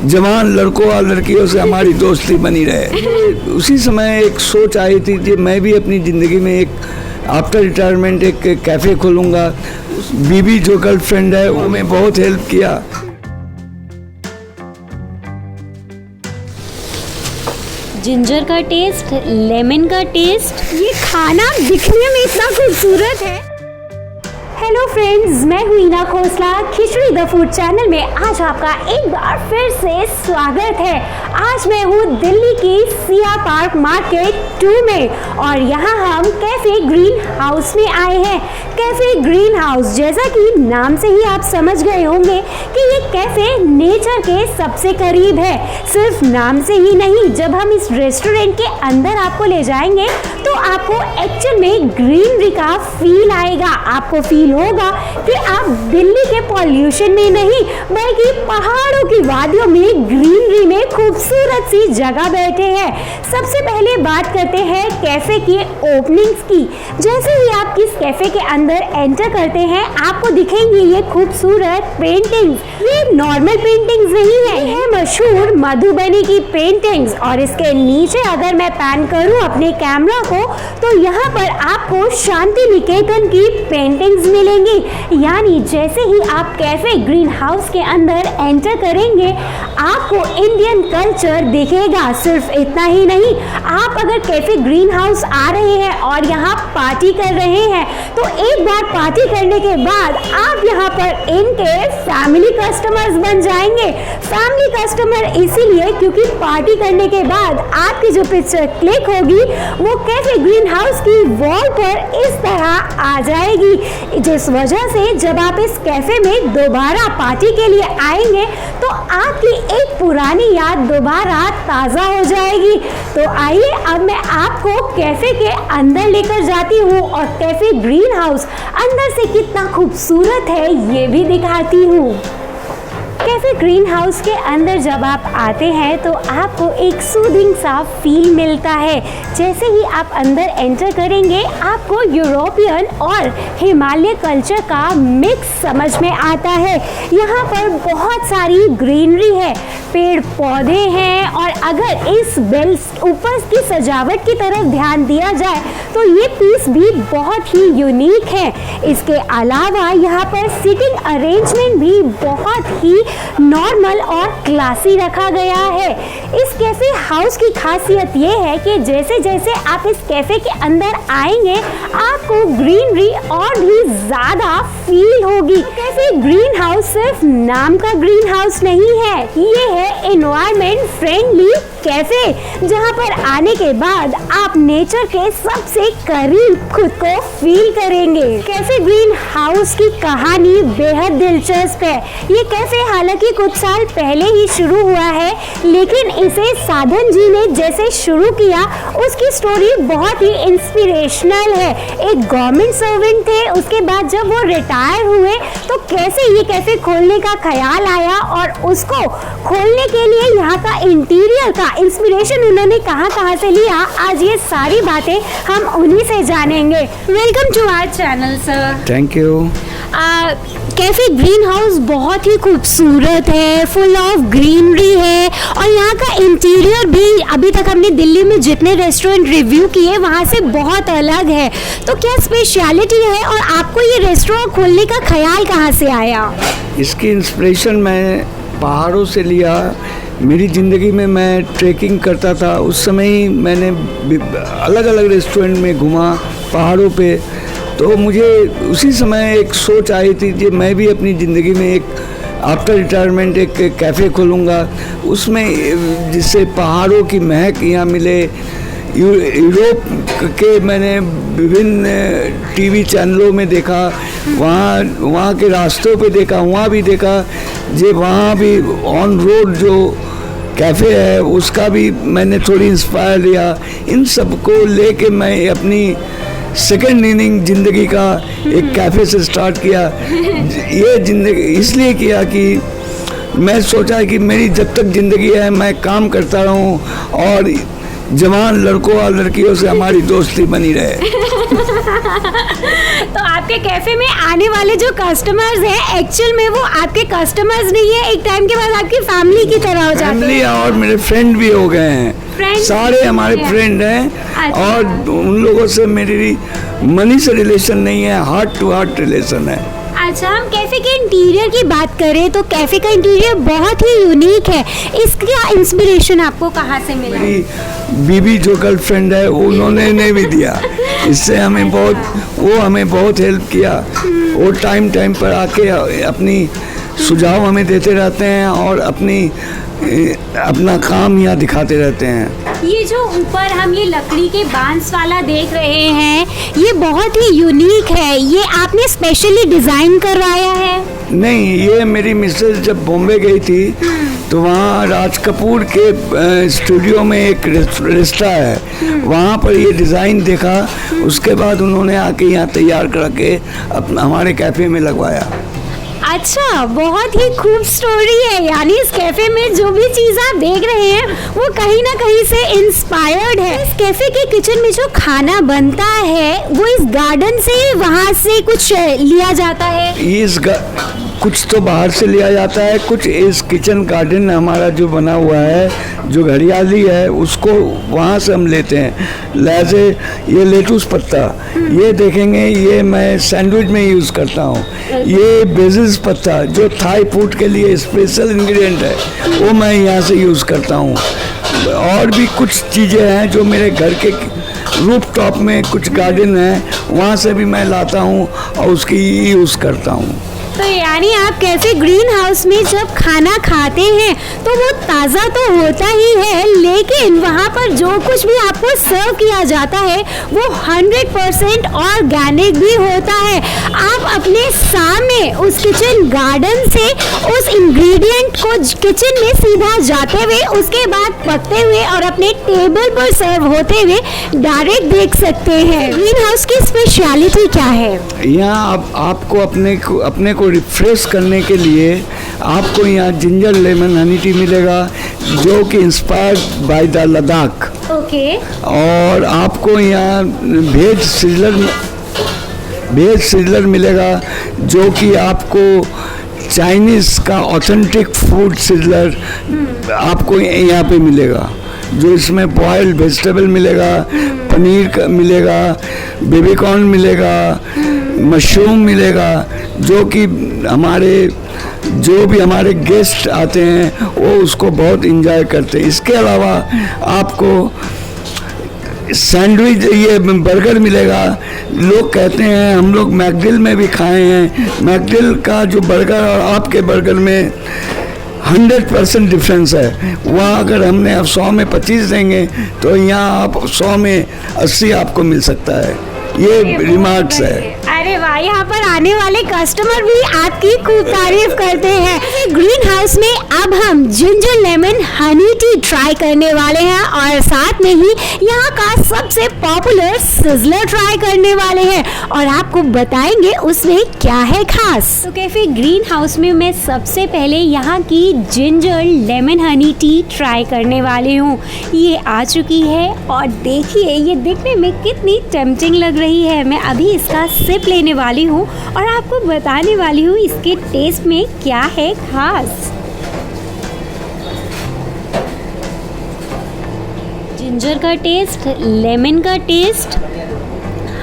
जवान लड़कों और लड़कियों से हमारी दोस्ती बनी रहे। उसी समय एक सोच आई थी कि मैं भी अपनी ज़िंदगी में एक आफ्टर रिटायरमेंट एक कैफ़े खोलूँगा। बीबी जो गर्लफ्रेंड है वो हमें बहुत हेल्प किया। जिंजर का टेस्ट, लेमन का टेस्ट, ये खाना दिखने में इतना खूबसूरत है। हेलो फ्रेंड्स, मैं हूँ हीना खोसला। खिचड़ी द फूड चैनल में आज आपका एक बार फिर से स्वागत है। आज मैं हूँ दिल्ली की सिया पार्क मार्केट 2 में और यहाँ हम कैफे ग्रीन हाउस में आए हैं। कैफे ग्रीन हाउस, जैसा कि नाम से ही आप समझ गए होंगे कि ये कैफे नेचर के सबसे करीब है। सिर्फ नाम से ही नहीं, जब हम इस रेस्टोरेंट के अंदर आपको ले जाएंगे तो आपको एक्चुअल में ग्रीनरी का फील आएगा। आपको फील होगा कि आप दिल्ली के पॉल्यूशन में नहीं बल्कि पहाड़ों की वादियों में ग्रीनरी में खूबसूरत सी जगह बैठे हैं। सबसे पहले बात करते हैं कैफे की ओपनिंग्स की। जैसे ही आप इस कैफे के अंदर एंटर करते हैं आपको दिखेंगी ये खूबसूरत पेंटिंग्स। ये नॉर्मल पेंटिंग्स नहीं है, ये मशहूर मधुबनी की पेंटिंग्स। और इसके नीचे अगर मैं पैन करूं अपने कैमरा को तो यहाँ पर आपको शांति निकेतन की पेंटिंग्स मिलेंगी। यानी जैसे ही आप कैफे ग्रीन हाउस के अंदर एंटर करेंगे आपको इंडियन कल्चर दिखेगा। सिर्फ इतना ही नहीं, आप अगर कैफे ग्रीन हाउस आ रहे हैं और यहाँ पार्टी कर रहे हैं तो एक बार पार्टी करने के बाद आप यहाँ पर इनके फैमिली कस्टमर्स बन जाएंगे। फैमिली कस्टमर इसीलिए क्योंकि पार्टी करने के बाद आपकी जो पिक्चर क्लिक होगी वो कैफे ग्रीन हाउस की वॉल पर इस तरह आ जाएगी, जिस वजह से जब आप इस कैफे में दोबारा पार्टी के लिए आएंगे तो आपकी एक पुरानी याद दोबारा ताज़ा हो जाएगी। तो आइए अब मैं आपको कैफे के अंदर लेकर जाती हूँ और कैफे ग्रीन हाउस अंदर से कितना खूबसूरत है ये भी दिखाती हूँ। कैफे ग्रीन हाउस के अंदर जब आप आते हैं तो आपको एक सूदिंग सा फील मिलता है। जैसे ही आप अंदर एंटर करेंगे आपको यूरोपियन और हिमालय कल्चर का मिक्स समझ में आता है। यहाँ पर बहुत सारी ग्रीनरी है, पेड़ पौधे हैं और अगर इस बेल्स ऊपर की सजावट की तरफ ध्यान दिया जाए तो ये पीस भी बहुत ही यूनिक है। इसके अलावा यहाँ पर सीटिंग अरेंजमेंट भी बहुत ही नॉर्मल और क्लासी रखा गया है। इस कैफे हाउस की खासियत ये है कि जैसे जैसे आप इस कैफे के अंदर आएंगे आपको ग्रीनरी और भी ज़्यादा फील होगी। कैफे ग्रीन हाउस सिर्फ नाम का ग्रीन हाउस नहीं है, ये है एनवायरमेंट फ्रेंडली कैफे, जहाँ पर आने के बाद आप नेचर के सबसे करीब खुद को फील करेंगे। कैफे ग्रीन हाउस की कहानी बेहद दिलचस्प है। ये कैफे हालांकि कुछ साल पहले ही शुरू हुआ है, लेकिन इसे साधन जी ने जैसे शुरू किया उसकी स्टोरी बहुत ही इंस्पिरेशनल है। एक गवर्नमेंट सर्वेंट थे, उसके बाद जब वो रिटायर हुए तो कैसे ये कैफे खोलने का ख्याल आया और उसको खोलने के लिए यहाँ का इंटीरियर का इंस्पिरेशन उन्होंने कहाँ से लिया, आज ये सारी बातें हम उन्हीं से जानेंगे। Welcome to our channel sir. Thank you. Cafe green house बहुत ही खूबसूरत है, फुल ऑफ ग्रीनरी है और यहाँ का इंटीरियर भी अभी तक हमने दिल्ली में जितने रेस्टोरेंट रिव्यू किए वहाँ से बहुत अलग है। तो क्या स्पेशलिटी है और आपको ये रेस्टोरेंट खोलने का ख्याल कहाँ से आया? इसकी इंस्पिरेशन मैं पहाड़ों से लिया। मेरी ज़िंदगी में मैं ट्रैकिंग करता था, उस समय ही मैंने अलग अलग रेस्टोरेंट में घूमा पहाड़ों पे, तो मुझे उसी समय एक सोच आई थी कि मैं भी अपनी ज़िंदगी में एक आफ्टर रिटायरमेंट एक कैफ़े खोलूँगा, उसमें जिससे पहाड़ों की महक यहाँ मिले। यूरोप के मैंने विभिन्न टीवी चैनलों में देखा, वहाँ के रास्तों पे देखा, वहाँ भी देखा जे वहाँ भी ऑन रोड जो कैफ़े है उसका भी मैंने थोड़ी इंस्पायर लिया। इन सब को लेके मैं अपनी सेकेंड इनिंग ज़िंदगी का एक कैफ़े से स्टार्ट किया। ये ज़िंदगी इसलिए किया कि मैं सोचा कि मेरी जब तक ज़िंदगी है मैं काम करता रहूं और जवान लड़कों और लड़कियों से हमारी दोस्ती बनी रहे। तो आपके कैफे में आने वाले जो कस्टमर्स हैं एक्चुअल में वो आपके कस्टमर्स नहीं है, एक टाइम के बाद आपकी फैमिली की तरह हो जाते हैं। फैमिली और मेरे फ्रेंड भी हो गए हैं, सारे हमारे फ्रेंड हैं। और उन लोगों से मेरी मनी से रिलेशन नहीं है, हार्ट टू हार्ट रिलेशन है। अच्छा, हम कैफे के इंटीरियर की बात करें तो कैफे का इंटीरियर बहुत ही यूनिक है। इसका इंस्पिरेशन आपको कहाँ से मिला? मेरी बीबी जो गर्लफ्रेंड है उन्होंने भी दिया, इससे हमें वो हमें बहुत हेल्प किया। वो टाइम पर आके अपनी सुझाव हमें देते रहते हैं और अपना काम यहाँ दिखाते रहते हैं। ये जो ऊपर हम ये लकड़ी के बांस वाला देख रहे हैं, ये बहुत ही यूनिक है। ये आपने स्पेशली डिजाइन करवाया है? नहीं, ये मेरी मिसेज जब बॉम्बे गई थी तो वहाँ राज कपूर के स्टूडियो में एक रेस्टोरेंट है, वहाँ पर ये डिज़ाइन देखा, उसके बाद उन्होंने आके यहाँ तैयार करके हमारे कैफ़े में लगवाया। अच्छा, बहुत ही खूब स्टोरी है। यानी इस कैफे में जो भी चीज़ आप देख रहे हैं वो कहीं ना कहीं से इंस्पायर्ड है। इस कैफे के किचन में जो खाना बनता है वो इस गार्डन से, वहाँ से कुछ लिया जाता है? कुछ तो बाहर से लिया जाता है, कुछ इस किचन गार्डन हमारा जो बना हुआ है, जो हरियाली है, उसको वहाँ से हम लेते हैं। जैसे ये लेटूस पत्ता, ये देखेंगे, ये मैं सैंडविच में यूज़ करता हूँ। ये बेसिस पत्ता जो थाई फूड के लिए स्पेशल इंग्रेडिएंट है, वो मैं यहाँ से यूज़ करता हूँ। और भी कुछ चीज़ें हैं जो मेरे घर के रूफ टॉप में कुछ गार्डन है, वहाँ से भी मैं लाता हूँ और उसकी यूज़ करता हूँ। तो यानी आप कैफे ग्रीन हाउस में जब खाना खाते हैं तो वो ताज़ा तो होता ही है, लेकिन वहाँ पर जो कुछ भी आपको सर्व किया जाता है वो 100% ऑर्गेनिक भी होता है। आप अपने सामने उस किचन गार्डन से उस इंग्रेडिएंट को किचन में सीधा जाते हुए, उसके बाद पकते हुए और अपने टेबल पर सर्व होते हुए डायरेक्ट देख सकते हैं। ग्रीन हाउस की स्पेशलिटी क्या है? यहाँ आपको अपने को रिफ्रेश करने के लिए आपको यहाँ जिंजर लेमन हनी टी मिलेगा, जो कि inspired by the Ladakh. Okay. और आपको यहाँ वेज सिजलर मिलेगा, जो कि आपको चाइनीज़ का ऑथेंटिक फूड सिजलर आपको यहाँ पे मिलेगा, जो इसमें बॉइल्ड वेजिटेबल मिलेगा, पनीर का मिलेगा, बेबी कॉर्न मिलेगा, मशरूम मिलेगा, जो कि जो भी हमारे गेस्ट आते हैं वो उसको बहुत इंजॉय करते हैं। इसके अलावा आपको सैंडविच, ये बर्गर मिलेगा। लोग कहते हैं, हम लोग मैकडिल में भी खाए हैं, मैकडिल का जो बर्गर और आपके बर्गर में 100% डिफरेंस है। वहाँ अगर हमने अब 100 में 25 देंगे तो यहाँ आप 100 में 80 आपको मिल सकता है। ये रिमार्क्स है। अरे वाह, यहाँ पर आने वाले कस्टमर भी आपकी खूब तारीफ करते हैं। ग्रीन हाउस में अब हम ginger lemon Honey tea try करने वाले हैं और साथ में ही यहाँ का सबसे पॉपुलर सिजलर ट्राई करने वाले हैं और आपको बताएंगे उसमें क्या है खास। तो कैफे ग्रीन हाउस में मैं सबसे पहले यहाँ की ginger lemon Honey tea try करने वाली हूँ। ये आ चुकी है और देखिए ये दिखने में कितनी टेम्पटिंग लग रही है। मैं अभी इसका सिप लेने वाली हूँ और आपको बताने वाली हूँ इसके टेस्ट में क्या है खास। जिंजर का टेस्ट, लेमन का टेस्ट,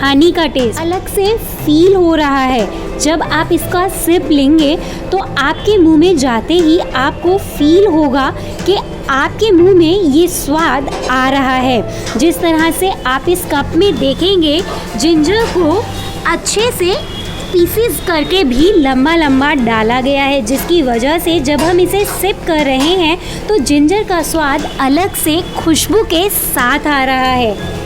हनी का टेस्ट अलग से फील हो रहा है। जब आप इसका सिप लेंगे तो आपके मुंह में जाते ही आपको फील होगा कि आपके मुंह में ये स्वाद आ रहा है। जिस तरह से आप इस कप में देखेंगे, जिंजर को अच्छे से पीसेस करके भी लंबा लंबा डाला गया है, जिसकी वजह से जब हम इसे सिप कर रहे हैं तो जिंजर का स्वाद अलग से खुशबू के साथ आ रहा है।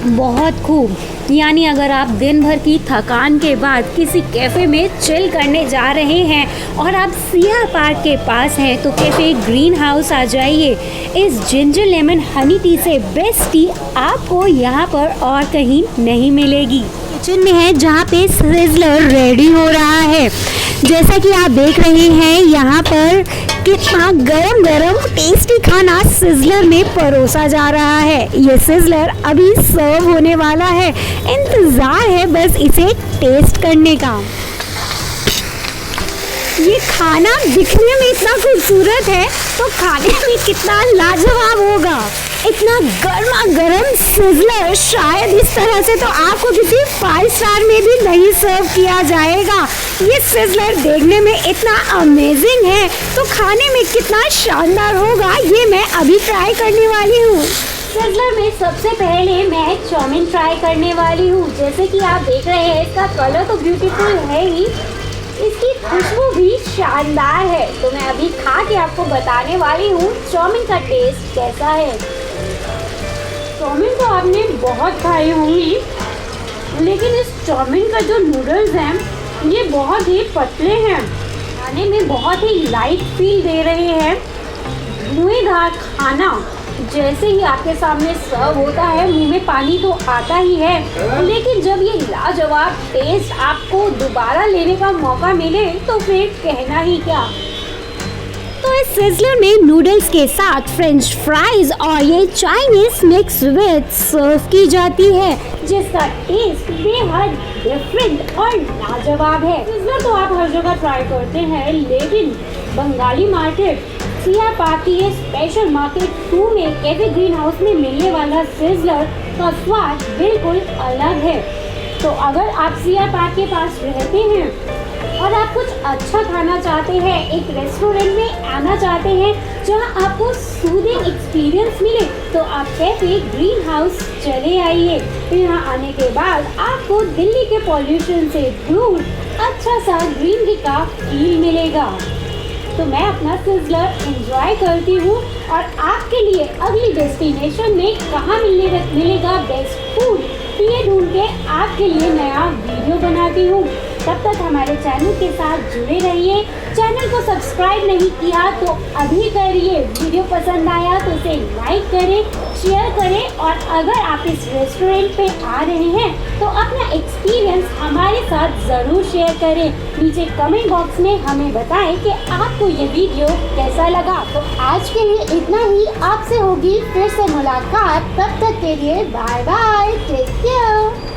बहुत खूब। यानी अगर आप दिन भर की थकान के बाद किसी कैफ़े में चिल करने जा रहे हैं और आप सिया पार्क के पास हैं तो कैफ़े ग्रीन हाउस आ जाइए। इस जिंजर लेमन हनी टी से बेस्ट टी आपको यहाँ पर और कहीं नहीं मिलेगी। किचन में है जहाँ पे सिजलर रेडी हो रहा है। जैसा कि आप देख रहे हैं यहाँ पर कितना गरम गरम टेस्टी खाना सिजलर में परोसा जा रहा है। ये सिजलर अभी सर्व होने वाला है, इंतजार है बस इसे टेस्ट करने का। ये खाना दिखने में इतना खूबसूरत है तो खाने में कितना लाजवाब होगा। इतना गर्मा गर्म सिजलर शायद इस तरह से तो आपको किसी 5 स्टार में भी नहीं सर्व किया जाएगा। ये सिजलर देखने में इतना अमेजिंग है तो खाने में कितना शानदार होगा, ये मैं अभी ट्राई करने वाली हूँ। सिजलर में सबसे पहले मैं चाउमीन ट्राई करने वाली हूँ। जैसे कि आप देख रहे हैं, इसका कलर तो ब्यूटीफुल है ही, इसकी खुशबू भी शानदार है। तो मैं अभी खा के आपको बताने वाली हूँ चाउमीन का टेस्ट कैसा है। चाउमीन तो आपने बहुत खाई होंगी, लेकिन इस चाउमीन का जो नूडल्स हैं ये बहुत ही पतले हैं, खाने में बहुत ही लाइट फील दे रहे हैं। धुएंधार खाना जैसे ही आपके सामने सर्व होता है मुंह में पानी तो आता ही है, लेकिन जब ये लाजवाब टेस्ट आपको दोबारा लेने का मौका मिले तो फिर कहना ही क्या। तो इस सिजलर में नूडल्स के साथ फ्रेंच फ्राइज और ये चाइनीज मिक्स वेज सर्व की जाती है, जिसका टेस्ट बेहद डिफरेंट और लाजवाब है। सिजलर तो आप हर जगह ट्राई करते हैं, लेकिन बंगाली मार्केट सिया पार्क की ये स्पेशल मार्केट 2 में कैफे ग्रीन हाउस में मिलने वाला सिजलर का स्वाद बिल्कुल अलग है। तो अगर आप सिया पार्क के पास रहते हैं और आप कुछ अच्छा खाना चाहते हैं, एक रेस्टोरेंट में आना चाहते हैं जहां आपको सूदिंग एक्सपीरियंस मिले, तो आप कैफे ग्रीन हाउस चले आइए। यहाँ आने के बाद आपको दिल्ली के पॉल्यूशन से दूर अच्छा सा ग्रीनरी का फील मिलेगा। तो मैं अपना सिजलर एंजॉय करती हूँ और आपके लिए अगली डेस्टिनेशन में कहाँ मिलेगा बेस्ट फूड, ये ढूंढ के आपके लिए नया वीडियो बनाती हूँ। तब तक हमारे चैनल के साथ जुड़े रहिए। चैनल को सब्सक्राइब नहीं किया तो अभी करिए। वीडियो पसंद आया तो इसे लाइक करें, शेयर करें और अगर आप इस रेस्टोरेंट पे आ रहे हैं तो अपना एक्सपीरियंस हमारे साथ ज़रूर शेयर करें। नीचे कमेंट बॉक्स में हमें बताएं कि आपको ये वीडियो कैसा लगा। तो आज के लिए इतना ही, आपसे होगी फिर से मुलाकात। तब तक के लिए बाय बाय, टेक केयर।